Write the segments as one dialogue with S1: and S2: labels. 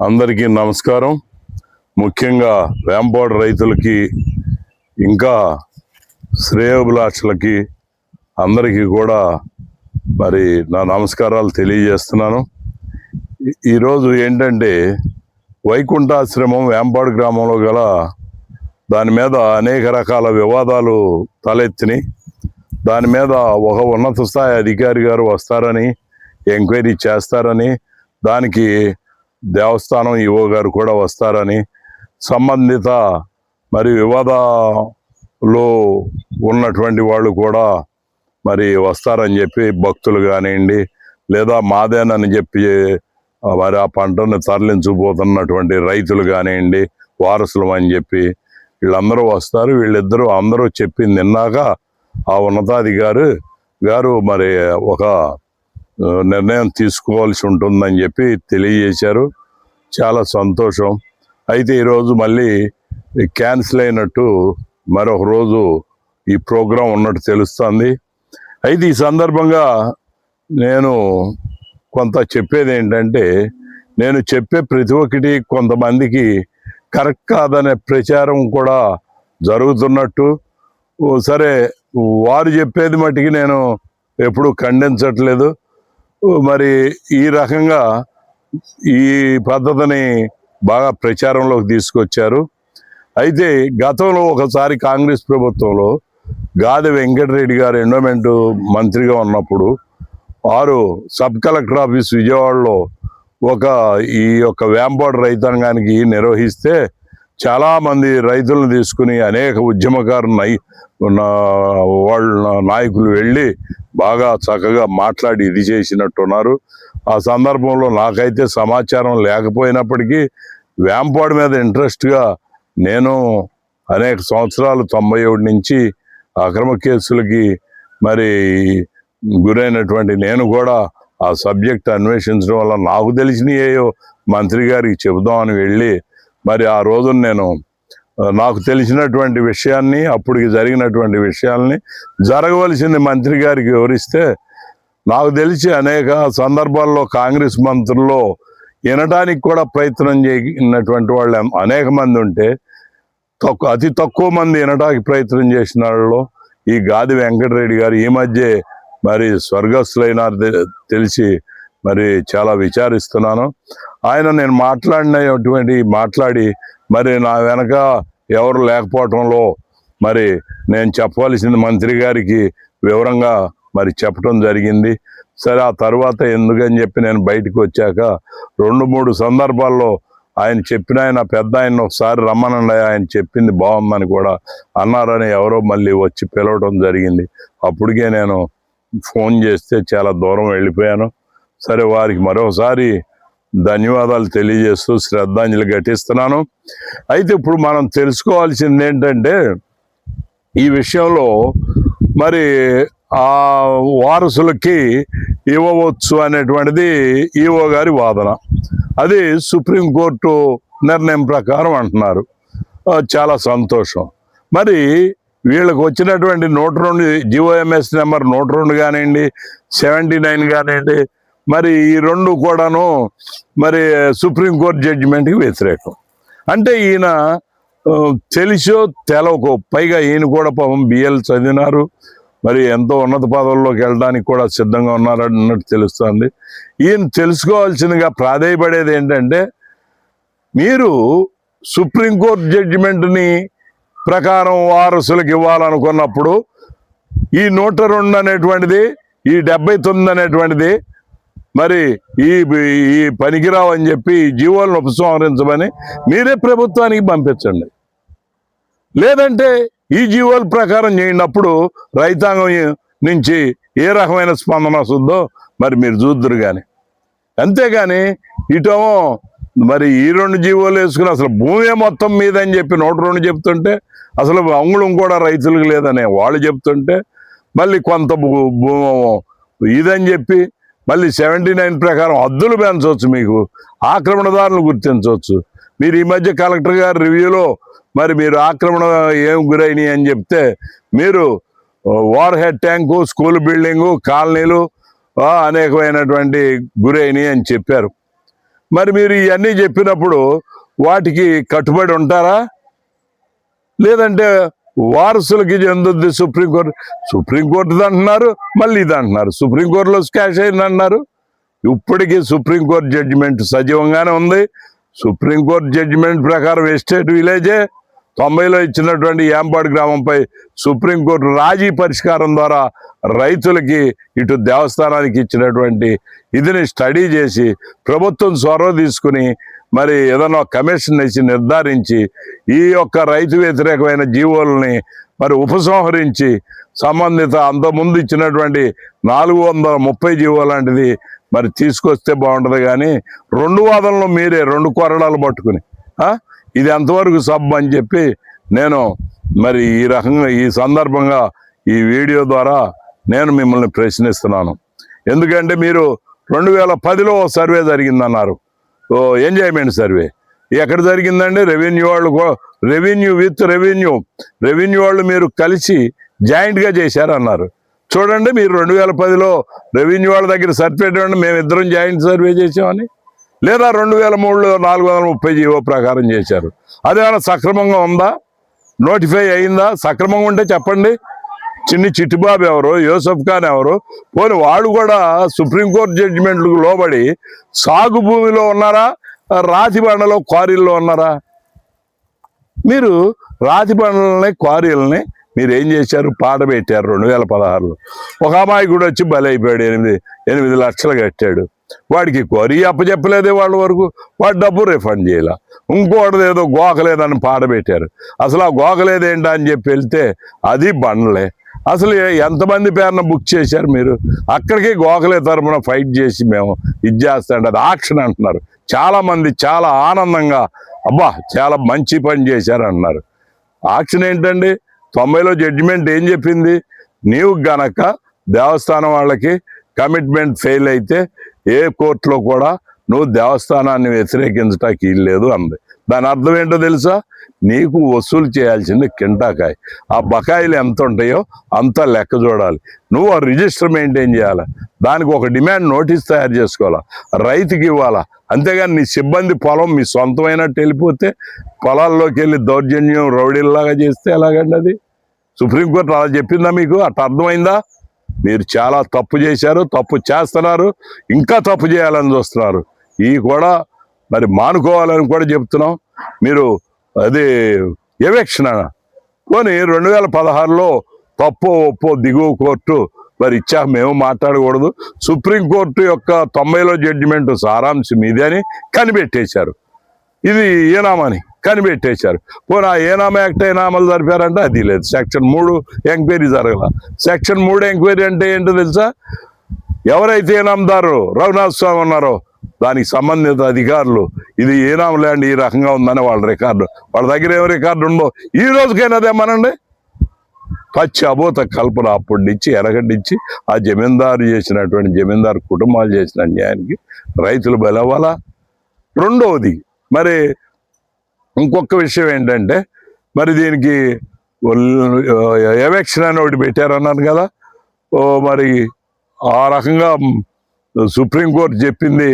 S1: అందరికీ నమస్కారం. ముఖ్యంగా వేంపాడు రైతులకి ఇంకా శ్రేయోభిలాషులకి అందరికీ కూడా మరి నా నమస్కారాలు తెలియజేస్తున్నాను. ఈరోజు ఏంటంటే వైకుంఠాశ్రమం వేంపాడు గ్రామంలో గల దాని మీద అనేక రకాల వివాదాలు తలెత్తినాయి. దాని మీద ఒక ఉన్నత స్థాయి అధికారి గారు వస్తారని, ఎంక్వైరీ చేస్తారని, దానికి దేవస్థానం ఈవో గారు కూడా వస్తారని, సంబంధిత మరి వివాదాలు ఉన్నటువంటి వాళ్ళు కూడా మరి వస్తారని చెప్పి భక్తులు కానివ్వండి, లేదా మాదేనని చెప్పి మరి ఆ పంటను తరలించబోతున్నటువంటి రైతులు కానివ్వండి, వారసులు అని చెప్పి వీళ్ళందరూ వస్తారు. వీళ్ళిద్దరూ అందరూ చెప్పింది విన్నాక ఆ ఉన్నతాధికారి గారు మరి ఒక నిర్ణయం తీసుకోవాల్సి ఉంటుందని చెప్పి తెలియజేశారు. చాలా సంతోషం. అయితే ఈరోజు మళ్ళీ క్యాన్సిల్ అయినట్టు మరొక రోజు ఈ ప్రోగ్రాం ఉన్నట్టు తెలుస్తుంది. అయితే ఈ సందర్భంగా నేను కొంత చెప్పేది ఏంటంటే, నేను చెప్పే ప్రతి ఒక్కటి కొంతమందికి కరెక్ట్ కాదనే ప్రచారం కూడా జరుగుతున్నట్టు, సరే వారు చెప్పేది మట్టుకి నేను ఎప్పుడు ఖండించట్లేదు. మరి ఈ రకంగా ఈ పద్ధతిని బాగా ప్రచారంలోకి తీసుకొచ్చారు. అయితే గతంలో ఒకసారి కాంగ్రెస్ ప్రభుత్వంలో గాది వెంకటరెడ్డి గారు ఎండోమెంట్ మంత్రిగా ఉన్నప్పుడు వారు సబ్ కలెక్టర్ ఆఫీస్ విజయవాడలో ఈ యొక్క వేంపాడు రైతాంగానికి నిర్వహిస్తే చాలామంది రైతులను తీసుకుని అనేక ఉద్యమకారు వాళ్ళ నాయకులు వెళ్ళి బాగా చక్కగా మాట్లాడి ఇది చేసినట్టున్నారు. ఆ సందర్భంలో నాకైతే సమాచారం లేకపోయినప్పటికీ వేంపాడు మీద ఇంట్రెస్ట్గా నేను అనేక సంవత్సరాలు 97 నుంచి అక్రమ కేసులకి మరి గురైనటువంటి నేను కూడా ఆ సబ్జెక్ట్ అన్వేషించడం వల్ల నాకు తెలిసినయేయో మంత్రి గారికి చెబుదామని వెళ్ళి మరి ఆ రోజున నేను నాకు తెలిసినటువంటి విషయాన్ని, అప్పటికి జరిగినటువంటి విషయాల్ని జరగవలసింది మంత్రి గారికి వివరిస్తే, నాకు తెలిసి అనేక సందర్భాల్లో కాంగ్రెస్ మంత్రుల్లో వినడానికి కూడా ప్రయత్నం చేయనటువంటి వాళ్ళు అనేక మంది ఉంటే అతి తక్కువ మంది వినడానికి ప్రయత్నం చేసిన వాళ్ళలో ఈ గాది వెంకటరెడ్డి గారు ఈ మధ్య మరి స్వర్గస్థులైన తెలిసి మరి చాలా విచారిస్తున్నాను. ఆయన నేను మాట్లాడి మరి నా వెనక ఎవరు లేకపోవటంలో మరి నేను చెప్పవలసింది మంత్రి గారికి వివరంగా మరి చెప్పడం జరిగింది. సరే ఆ తర్వాత ఎందుకని చెప్పి నేను బయటకు వచ్చాక 2-3 సందర్భాల్లో ఆయన పెద్ద ఆయన ఒకసారి రమ్మనండి, ఆయన చెప్పింది బాగుందని కూడా అన్నారని ఎవరో మళ్ళీ వచ్చి పిలవడం జరిగింది. అప్పటికే నేను ఫోన్ చేస్తే చాలా దూరం వెళ్ళిపోయాను. సరే వారికి మరోసారి ధన్యవాదాలు తెలియజేస్తూ శ్రద్ధాంజలి ఘటిస్తున్నాను. అయితే ఇప్పుడు మనం తెలుసుకోవాల్సింది ఏంటంటే, ఈ విషయంలో మరి ఆ వారసులకి ఇవ్వవచ్చు అనేటువంటిది ఈవో గారి వాదన. అది సుప్రీంకోర్టు నిర్ణయం ప్రకారం అంటున్నారు. చాలా సంతోషం. మరి వీళ్ళకి వచ్చినటువంటి 102 GOMS నెంబర్ 102 కానివ్వండి, 79 కానివ్వండి, మరి ఈ 2 కూడాను మరి సుప్రీంకోర్టు జడ్జిమెంట్కి వ్యతిరేకం. అంటే ఈయన తెలిసో తెలవకో, పైగా ఈయన కూడా పాపం BL చదివినారు, మరి ఎంతో ఉన్నత పదవుల్లోకి వెళ్ళడానికి కూడా సిద్ధంగా ఉన్నారన్నట్టు తెలుస్తుంది. ఈయన తెలుసుకోవాల్సిందిగా ప్రాధేయపడేది ఏంటంటే, మీరు సుప్రీంకోర్టు జడ్జిమెంట్ని ప్రకారం వారసులకు ఇవ్వాలనుకున్నప్పుడు ఈ 102 అనేటువంటిది, ఈ 79 అనేటువంటిది మరి ఈ పనికిరావు అని చెప్పి ఈ జీవోలను ఉపసంహరించమని మీరే ప్రభుత్వానికి పంపించండి. లేదంటే ఈ జీవోల ప్రకారం చేయనప్పుడు రైతాంగం నుంచి ఏ రకమైన స్పందన వస్తుందో మరి మీరు చూద్దరు. కానీ అంతేగాని ఇటేమో మరి ఈ 2 జీవోలు వేసుకుని అసలు భూమి మొత్తం మీద అని చెప్పి 102 చెప్తుంటే, అసలు అంగుళం కూడా రైతులకు లేదనే వాళ్ళు చెప్తుంటే, మళ్ళీ కొంత ఇదని చెప్పి మళ్ళీ 79 ప్రకారం హద్దులు పెంచవచ్చు, మీకు ఆక్రమణదారులు గుర్తించవచ్చు. మీరు ఈ మధ్య కలెక్టర్ గారి రివ్యూలో మరి మీరు ఆక్రమణ ఏం గురైనాయి అని చెప్తే, మీరు war head tank, school building, కాలనీలు అనేకమైనటువంటి గురైనాయి అని చెప్పారు. మరి మీరు ఇవన్నీ చెప్పినప్పుడు వాటికి కట్టుబడి ఉంటారా? లేదంటే వారసులకి చెందుద్ది సుప్రీంకోర్టు అంటున్నారు, మళ్ళీ ఇది అంటున్నారు. సుప్రీంకోర్టులో స్కాష్ అయింది అంటున్నారు. ఇప్పటికీ సుప్రీంకోర్టు జడ్జిమెంట్ సజీవంగానే ఉంది. సుప్రీంకోర్టు జడ్జిమెంట్ ప్రకారం ఎస్టేట్ విలేజే 90లో ఇచ్చినటువంటి యాంపాడు గ్రామంపై సుప్రీంకోర్టు రాజీ పరిష్కారం ద్వారా రైతులకి ఇటు దేవస్థానానికి ఇచ్చినటువంటి ఇదిని స్టడీ చేసి ప్రభుత్వం చొరవ తీసుకుని మరి ఏదైనా కమిషన్ వేసి నిర్ధారించి ఈ యొక్క రైతు వ్యతిరేకమైన జీవోలని మరి ఉపసంహరించి సంబంధిత అంతకుముందు ఇచ్చినటువంటి 430 జీవో లాంటిది మరి తీసుకొస్తే బాగుంటుంది. కానీ రెండు వాదనలు మీరే రెండు కొరడాలు పట్టుకుని ఇది ఎంతవరకు సబ్ అని చెప్పి నేను మరి ఈ రకంగా ఈ సందర్భంగా ఈ వీడియో ద్వారా నేను మిమ్మల్ని ప్రశ్నిస్తున్నాను. ఎందుకంటే మీరు 2010లో సర్వే జరిగిందన్నారు, ఎంజాయ్మెంట్ సర్వే. ఎక్కడ జరిగిందండి? రెవెన్యూ వాళ్ళు మీరు కలిసి జాయింట్గా చేశారన్నారు. చూడండి, మీరు 2010లో రెవెన్యూ వాళ్ళ దగ్గర సర్టిఫికేట్ ఇవ్వండి, మేమిద్దరం జాయింట్ సర్వే చేసామని. లేదా 2003లో 430 జీవో ప్రకారం చేశారు. అదేమైనా సక్రమంగా ఉందా? నోటిఫై అయిందా? సక్రమంగా ఉంటే చెప్పండి. చిట్టిబాబు ఎవరు, యూసఫ్ ఖాన్ ఎవరు? పోనీ వాళ్ళు కూడా సుప్రీంకోర్టు జడ్జిమెంట్లకు లోబడి సాగు భూమిలో ఉన్నారా, రాతి బండలో క్వారీల్లో ఉన్నారా? మీరు రాతి బండలని క్వారీలని మీరు ఏం చేశారు? పాడబెట్టారు 2016లో. ఒక అమ్మాయి కూడా వచ్చి బలైపోయాడు, 8 లక్షలు కట్టాడు. వాడికి క్వారీ అప్పచెప్పలేదే వాళ్ళ వరకు, వాడు డబ్బు రిఫండ్ చేయాల. ఇంకోటిది ఏదో గోకలేదని పాడబెట్టారు. అసలు ఆ గోకలేదేంటా అని చెప్పి వెళ్తే అది బండలే. అసలు ఎంతమంది పేరున బుక్ చేశారు మీరు? అక్కడికి గోకలే తరపున ఫైట్ చేసి మేము ఇది చేస్తాంటే అది ఆక్షన్ అంటున్నారు. చాలా మంది చాలా ఆనందంగా అబ్బా చాలా మంచి పని చేశారు అంటున్నారు. ఆక్షన్ ఏంటండి? 90లో జడ్జిమెంట్ ఏం చెప్పింది? నీవు గనక దేవస్థానం వాళ్ళకి కమిట్మెంట్ ఫెయిల్ అయితే ఏ కోర్టులో కూడా నువ్వు దేవస్థానాన్ని వ్యతిరేకించటానికి లేదు అంది. దాని అర్థం ఏంటో తెలుసా? నీకు వసూలు చేయాల్సింది కింటాకాయ. ఆ బకాయిలు ఎంత ఉంటాయో అంత లెక్క చూడాలి. నువ్వు ఆ రిజిస్టర్ మెయింటైన్ చేయాలి. దానికి ఒక డిమాండ్ నోటీస్ తయారు చేసుకోవాలా, రైతుకి ఇవ్వాలా. అంతేగాని నీ సిబ్బంది పొలం మీ సొంతమైనట్టు వెళ్ళిపోతే పొలాల్లోకి వెళ్ళి దౌర్జన్యం రౌడీల్లాగా చేస్తే ఎలాగండి అది? సుప్రీంకోర్టు అలా చెప్పిందా మీకు? అట్లా అర్థమైందా? మీరు చాలా తప్పు చేశారు, తప్పు చేస్తున్నారు, ఇంకా తప్పు చేయాలని చూస్తున్నారు. ఇవి కూడా మరి మానుకోవాలని కూడా చెప్తున్నాం. మీరు అది ఎవిక్షన్ పోనీ 2016లో తప్పు ఒప్పో దిగువ కోర్టు మరి ఇచ్చా మేము మాట్లాడకూడదు. సుప్రీంకోర్టు యొక్క 90లో జడ్జిమెంట్ సారాంశం ఇదే అని కనిపెట్టేశారు. ఇది ఏనామని కనిపెట్టేశారు. పోనీ ఆ ఏనామా యాక్ట్ అయినా అమలు జరిపారంటే అది లేదు. సెక్షన్ 3 ఎంక్వైరీ జరగల. సెక్షన్ 3 ఎంక్వైరీ అంటే ఏంటో తెలుసా? ఎవరైతే ఏనామదారు రఘునాథ్ స్వామి ఉన్నారో దానికి సంబంధిత అధికారులు ఇది ఏనాం ల్యాండ్ ఈ రకంగా ఉందని వాళ్ళ రికార్డు, వాళ్ళ దగ్గర ఏం రికార్డు ఉందో ఈ రోజుకైనా అదేమనండి. పచ్చి అబోత కల్పన అప్పటి నుంచి ఎరగడ్డిచ్చి ఆ జమీందారు చేసినటువంటి జమీందారు కుటుంబాలు చేసిన అన్యాయానికి రైతులు బలవ్వాలా. రెండవది మరి ఇంకొక విషయం ఏంటంటే మరి దీనికి ఎవిక్షన్ అని ఒకటి పెట్టారన్నాను కదా. మరి ఆ రకంగా సుప్రీంకోర్టు చెప్పింది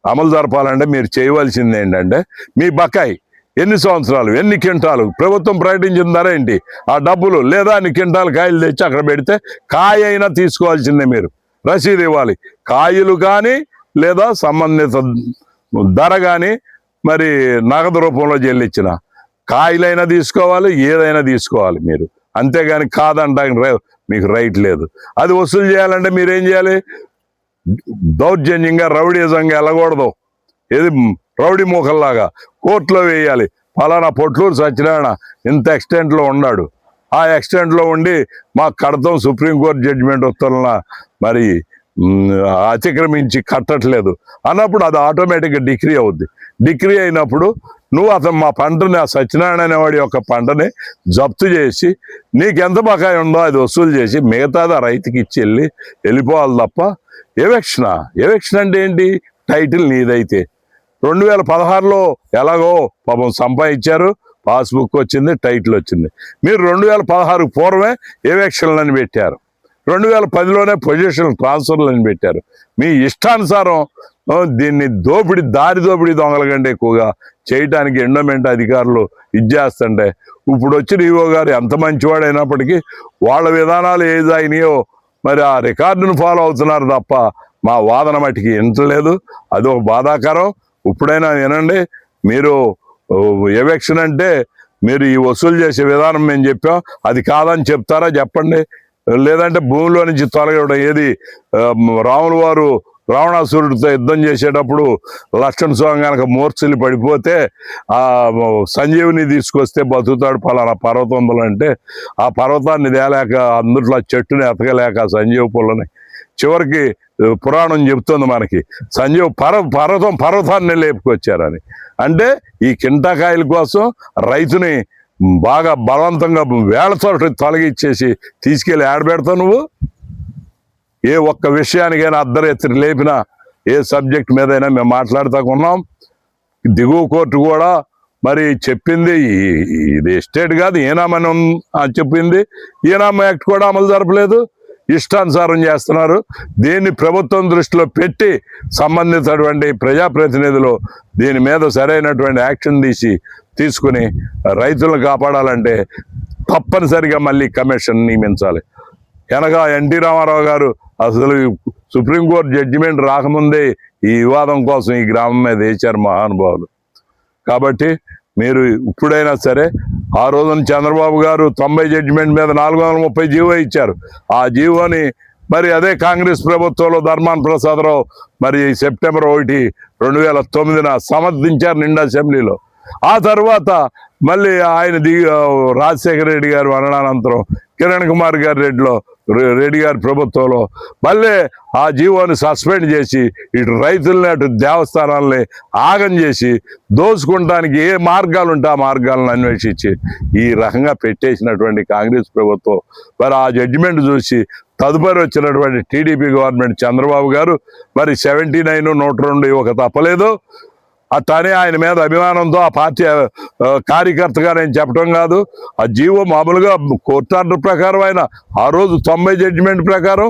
S1: అమలు జరపాలంటే మీరు చేయవలసింది ఏంటంటే మీ బకాయి ఎన్ని సంవత్సరాలు ఎన్ని క్వింటాలు ప్రభుత్వం ప్రకటించిన ధర ఏంటి, ఆ డబ్బులు లేదా అన్ని క్వింటాలు కాయలు తెచ్చి అక్కడ పెడితే కాయ అయినా తీసుకోవాల్సిందే. మీరు రసీదు ఇవ్వాలి. కాయలు కానీ లేదా సంబంధిత ధర కానీ మరి నగదు రూపంలో చెల్లించిన కాయలైనా తీసుకోవాలి, ఏదైనా తీసుకోవాలి మీరు. అంతేగాని కాదంటానికి మీకు రైట్ లేదు. అది వసూలు చేయాలంటే మీరేం చేయాలి? దౌర్జన్యంగా రౌడీజంగా వెళ్ళకూడదు. ఏది రౌడీ మూకల్లాగా కోర్టులో వేయాలి. ఫలానా పొట్లూరు సత్యనారాయణ ఇంత ఎక్స్టెంట్లో ఉన్నాడు, ఆ ఎక్స్టెంట్లో ఉండి మాకు కడతాం సుప్రీంకోర్టు జడ్జిమెంట్ ఉత్తర్వుల మరి అతిక్రమించి కట్టట్లేదు అన్నప్పుడు అది ఆటోమేటిక్గా డిగ్రీ అవుద్ది. డిగ్రీ అయినప్పుడు నువ్వు అతను మా పంటని, ఆ సత్యనారాయణ అనేవాడి యొక్క పంటని జప్తు చేసి నీకెంత బకాయి ఉందో అది వసూలు చేసి మిగతాది ఆ రైతుకి ఇచ్చి వెళ్ళిపోవాలి తప్ప ఎవిక్షన్ అంటే ఏంటి? టైటిల్ నీదైతే 2016లో ఎలాగో పాపం సంపాదించారు, పాస్బుక్ వచ్చింది, టైటిల్ వచ్చింది. మీరు 2016 పూర్వమే ఎవిక్షన్లని పెట్టారు. 2010లోనే పొజిషన్ ట్రాన్స్ఫర్లని పెట్టారు. మీ ఇష్టానుసారం దీన్ని దారి దోపిడీ దొంగల కంటే ఎక్కువగా చేయటానికి ఎండోమెంట్ అధికారులు ఇచ్చేస్తుంటే ఇప్పుడు వచ్చిన ఈవో గారు ఎంత మంచివాడు అయినప్పటికీ వాళ్ళ విధానాలు ఏది అయినాయో మరి ఆ రికార్డును ఫాలో అవుతున్నారు తప్ప మా వాదన మట్టికి వింటలేదు. అది ఒక బాధాకరం. ఇప్పుడైనా వినండి. మీరు ఎవిక్షన్ అంటే మీరు ఈ వసూలు చేసే విధానం మేము చెప్పాం, అది కాదని చెప్తారా చెప్పండి. లేదంటే భూమిలో నుంచి తొలగడం ఏది రాములు వారు రావణాసురుడితో యుద్ధం చేసేటప్పుడు లక్ష్మణ స్వామి కనుక మూర్ఛలు పడిపోతే ఆ సంజీవుని తీసుకొస్తే బతుకుతాడు పలానా పర్వతంలో అంటే ఆ పర్వతాన్ని తేలేక అందుట్లో చెట్టుని ఎతకలేక సంజీవ పుల్లని చివరికి పురాణం చెబుతుంది మనకి సంజీవ పర్వతాన్ని లేపుకొచ్చారని. అంటే ఈ కింటకాయల కోసం రైతుని బాగా బలవంతంగా వేళతో తొలగిచ్చేసి తీసుకెళ్ళి ఆడబెడతావు నువ్వు. ఏ ఒక్క విషయానికైనా అర్ధరాత్రి లేపినా ఏ సబ్జెక్ట్ మీదైనా మేము మాట్లాడుతాకున్నాం. దిగువ కోర్టు కూడా మరి చెప్పింది ఇది ఎస్టేట్ కాదు ఈనామని చెప్పింది. ఈనామా యాక్ట్ కూడా అమలు జరపలేదు, ఇష్టానుసారం చేస్తున్నారు. దీన్ని ప్రభుత్వం దృష్టిలో పెట్టి సంబంధించినటువంటి ప్రజాప్రతినిధులు దీని మీద సరైనటువంటి యాక్షన్ తీసుకుని రైతులను కాపాడాలంటే తప్పనిసరిగా మళ్ళీ కమిషన్ నియమించాలి. వెనక ఎన్టీ రామారావు గారు అసలు సుప్రీంకోర్టు జడ్జిమెంట్ రాకముందే ఈ వివాదం కోసం ఈ గ్రామం మీద వేశారు మహానుభావులు. కాబట్టి మీరు ఇప్పుడైనా సరే ఆ రోజున చంద్రబాబు గారు 90 జడ్జిమెంట్ మీద 430 జీవో ఇచ్చారు. ఆ జీవోని మరి అదే కాంగ్రెస్ ప్రభుత్వంలో ధర్మాన ప్రసాదరావు మరి సెప్టెంబర్ 1, 2009 సమర్థించారు నిండా అసెంబ్లీలో. ఆ తర్వాత మళ్ళీ ఆయన రాజశేఖర రెడ్డి గారు మరణానంతరం కిరణ్ కుమార్ రెడ్డి గారి ప్రభుత్వంలో మళ్ళీ ఆ జీవోని సస్పెండ్ చేసి ఇటు రైతుల్ని అటు దేవస్థానాలని ఆగం చేసి దోచుకుంటానికి ఏ మార్గాలు ఉంటే ఆ మార్గాలను అన్వేషించి ఈ రకంగా పెట్టేసినటువంటి కాంగ్రెస్ ప్రభుత్వం మరి ఆ జడ్జిమెంట్ చూసి తదుపరి వచ్చినటువంటి టీడీపీ గవర్నమెంట్ చంద్రబాబు గారు మరి 79, 102 ఇవ్వక తప్పలేదు. అట్లానే ఆయన మీద అభిమానంతో ఆ పార్టీ కార్యకర్తగా నేను చెప్పడం కాదు, ఆ జీవో మామూలుగా కోర్టు ఆర్డర్ ప్రకారం ఆయన ఆ రోజు 90 జడ్జిమెంట్ ప్రకారం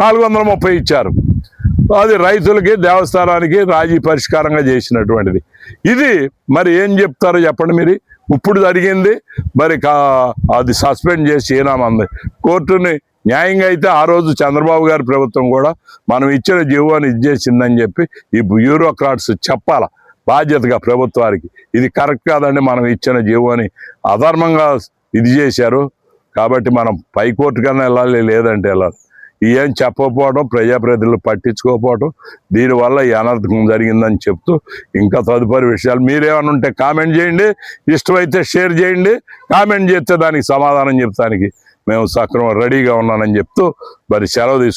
S1: 430 ఇచ్చారు. అది రైతులకి దేవస్థానానికి రాజీ పరిష్కారంగా చేసినటువంటిది. ఇది మరి ఏం చెప్తారో చెప్పండి మీరు. ఇప్పుడు జరిగింది మరి అది సస్పెండ్ చేసి ఏనామంది కోర్టుని న్యాయంగా అయితే ఆ రోజు చంద్రబాబు గారి ప్రభుత్వం కూడా మనం ఇచ్చిన జీవోని ఇచ్చేసిందని చెప్పి ఈ బ్యూరోక్రాట్స్ చెప్పాల బాధ్యతగా ప్రభుత్వానికి. ఇది కరెక్ట్ కాదండి, మనం ఇచ్చిన జీవోని అధర్మంగా ఇది చేశారు కాబట్టి మనం పైకోర్టు కన్నా వెళ్ళాలి, లేదంటే వెళ్ళాలి. ఏం చెప్పకపోవడం, ప్రజాప్రతినిధులు పట్టించుకోకపోవడం, దీనివల్ల ఈ అనర్థం జరిగిందని చెప్తూ ఇంకా తదుపరి విషయాలు మీరేమైనా ఉంటే కామెంట్ చేయండి, ఇష్టమైతే షేర్ చేయండి. కామెంట్ చేస్తే దానికి సమాధానం చెప్తానికి మేము సక్రమం రెడీగా ఉన్నానని చెప్తూ మరి సెలవు తీసుకుంటాం.